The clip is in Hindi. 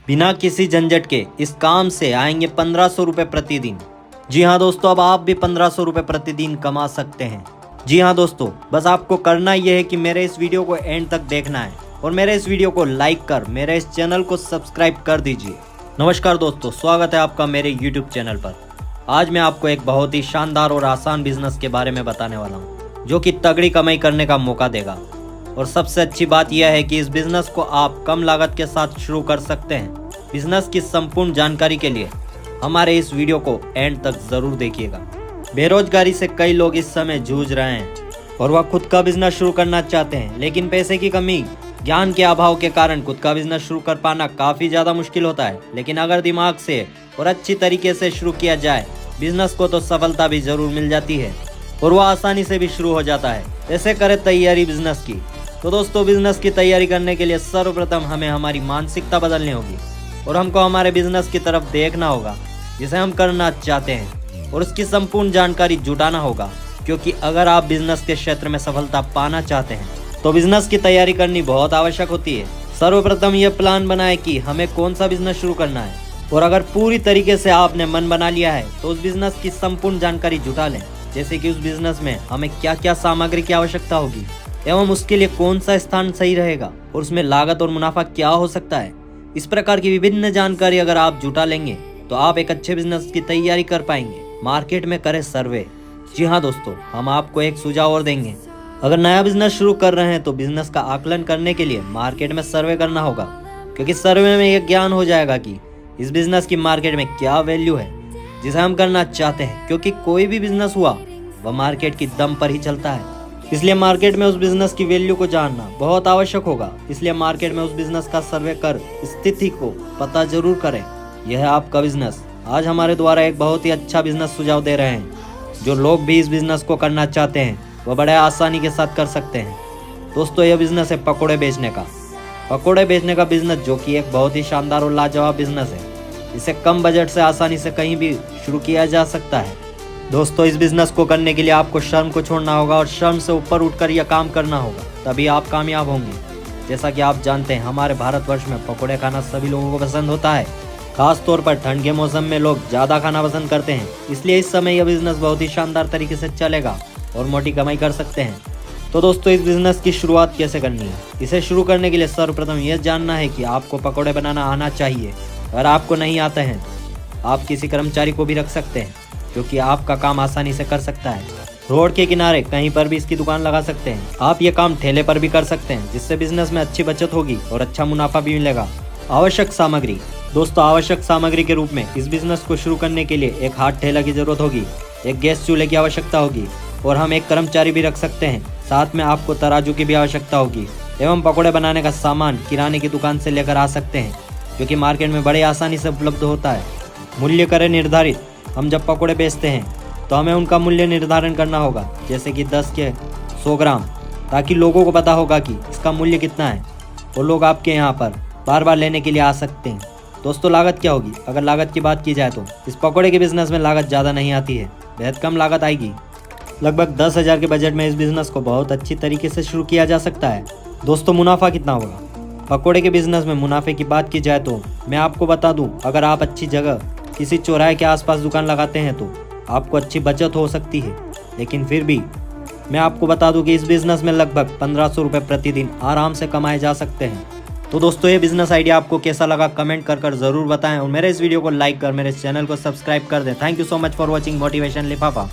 बिना किसी झंझट के इस काम से आएंगे 1500 रुपये प्रतिदिन। जी हाँ दोस्तों, अब आप भी 1500 रुपये प्रतिदिन कमा सकते हैं। जी हाँ दोस्तों, बस आपको करना यह है कि मेरे इस वीडियो को एंड तक देखना है और मेरे इस वीडियो को लाइक कर मेरे इस चैनल को सब्सक्राइब कर दीजिए। नमस्कार दोस्तों, स्वागत है आपका मेरे यूट्यूब चैनल पर। आज मैं आपको एक बहुत ही शानदार और आसान बिजनेस के बारे में बताने वाला हूँ, जो कि तगड़ी कमाई करने का मौका देगा। और सबसे अच्छी बात यह है कि इस बिजनेस को आप कम लागत के साथ शुरू कर सकते हैं। बिजनेस की संपूर्ण जानकारी के लिए हमारे इस वीडियो को एंड तक जरूर देखिएगा। बेरोजगारी से कई लोग इस समय जूझ रहे हैं और वह खुद का बिजनेस शुरू करना चाहते हैं, लेकिन पैसे की कमी, ज्ञान के अभाव के कारण खुद का बिजनेस शुरू कर पाना काफी ज्यादा मुश्किल होता है। लेकिन अगर दिमाग से और अच्छी तरीके से शुरू किया जाए बिजनेस को, तो सफलता भी जरूर मिल जाती है और वह आसानी से भी शुरू हो जाता है। ऐसे करें तैयारी बिजनेस की। तो दोस्तों, बिजनेस की तैयारी करने के लिए सर्वप्रथम हमें हमारी मानसिकता बदलनी होगी और हमको हमारे बिजनेस की तरफ देखना होगा जिसे हम करना चाहते हैं, और उसकी संपूर्ण जानकारी जुटाना होगा। क्योंकि अगर आप बिजनेस के क्षेत्र में सफलता पाना चाहते हैं तो बिजनेस की तैयारी करनी बहुत आवश्यक होती है। सर्वप्रथम यह प्लान बनाएं कि हमें कौन सा बिजनेस शुरू करना है, और अगर पूरी तरीके से आपने मन बना लिया है तो उस बिजनेस की संपूर्ण जानकारी जुटा लें। जैसे कि उस बिजनेस में हमें क्या क्या सामग्री की आवश्यकता होगी एवं उसके लिए कौन सा स्थान सही रहेगा और उसमें लागत और मुनाफा क्या हो सकता है। इस प्रकार की विभिन्न जानकारी अगर आप जुटा लेंगे तो आप एक अच्छे बिजनेस की तैयारी कर पाएंगे। मार्केट में करें सर्वे। जी हाँ दोस्तों, हम आपको एक सुझाव और देंगे। अगर नया बिजनेस शुरू कर रहे हैं तो बिजनेस का आकलन करने के लिए मार्केट में सर्वे करना होगा, क्योंकि सर्वे में यह ज्ञान हो जाएगा कि इस बिजनेस की मार्केट में क्या वैल्यू है जिसे हम करना चाहते हैं। क्योंकि कोई भी बिजनेस हुआ वह मार्केट की दम पर ही चलता है, इसलिए मार्केट में उस बिजनेस की वैल्यू को जानना बहुत आवश्यक होगा। इसलिए मार्केट में उस बिजनेस का सर्वे कर स्थिति को पता जरूर करें। यह है आपका बिजनेस। आज हमारे द्वारा एक बहुत ही अच्छा बिजनेस सुझाव दे रहे हैं। जो लोग भी इस बिजनेस को करना चाहते हैं वह बड़े आसानी के साथ कर सकते हैं। दोस्तों, यह बिजनेस है पकौड़े बेचने का। पकौड़े बेचने का बिजनेस, जो कि एक बहुत ही शानदार और लाजवाब बिजनेस है। इसे कम बजट से आसानी से कहीं भी शुरू किया जा सकता है। दोस्तों, इस बिजनेस को करने के लिए आपको शर्म को छोड़ना होगा और शर्म से ऊपर उठकर यह काम करना होगा, तभी आप कामयाब होंगे। जैसा कि आप जानते हैं, हमारे भारतवर्ष में पकौड़े खाना सभी लोगों को पसंद होता है। खास तौर पर ठंड के मौसम में लोग ज़्यादा खाना पसंद करते हैं, इसलिए इस समय यह बिजनेस बहुत ही शानदार तरीके से चलेगा और मोटी कमाई कर सकते हैं। तो दोस्तों, इस बिजनेस की शुरुआत कैसे करनी है? इसे शुरू करने के लिए सर्वप्रथम यह जानना है कि आपको पकौड़े बनाना आना चाहिए। अगर आपको नहीं आते हैं, आप किसी कर्मचारी को भी रख सकते हैं, जो कि आपका काम आसानी से कर सकता है। रोड के किनारे कहीं पर भी इसकी दुकान लगा सकते हैं। आप ये काम ठेले पर भी कर सकते हैं, जिससे बिजनेस में अच्छी बचत होगी और अच्छा मुनाफा भी मिलेगा। आवश्यक सामग्री। दोस्तों, आवश्यक सामग्री के रूप में इस बिजनेस को शुरू करने के लिए एक हाथ ठेला की जरूरत होगी, एक गैस चूल्हे की आवश्यकता होगी और हम एक कर्मचारी भी रख सकते हैं। साथ में आपको तराजू की भी आवश्यकता होगी एवं पकौड़े बनाने का सामान किराने की दुकान से लेकर आ सकते हैं, जो कि मार्केट में बड़े आसानी से उपलब्ध होता है। मूल्य करें निर्धारित। हम जब पकौड़े बेचते हैं तो हमें उनका मूल्य निर्धारण करना होगा, जैसे कि 10 के 100 ग्राम, ताकि लोगों को पता होगा कि इसका मूल्य कितना है और लोग आपके यहाँ पर बार बार लेने के लिए आ सकते हैं। दोस्तों, लागत क्या होगी? अगर लागत की बात की जाए तो इस पकौड़े के बिजनेस में लागत ज़्यादा नहीं आती है, बेहद कम लागत आएगी। लगभग 10,000 के बजट में इस बिजनेस को बहुत अच्छी तरीके से शुरू किया जा सकता है। दोस्तों, मुनाफा कितना होगा? पकौड़े के बिजनेस में मुनाफे की बात की जाए तो मैं आपको बता दूं, अगर आप अच्छी जगह किसी चौराहे के आसपास दुकान लगाते हैं तो आपको अच्छी बचत हो सकती है। लेकिन फिर भी मैं आपको बता दूं कि इस बिजनेस में लगभग 1500 रुपये प्रतिदिन आराम से कमाए जा सकते हैं। तो दोस्तों, ये बिजनेस आइडिया आपको कैसा लगा कमेंट कर ज़रूर बताएं और मेरे इस वीडियो को लाइक कर मेरे चैनल को सब्सक्राइब कर दें। Thank you so much for watching motivation लिफाफा।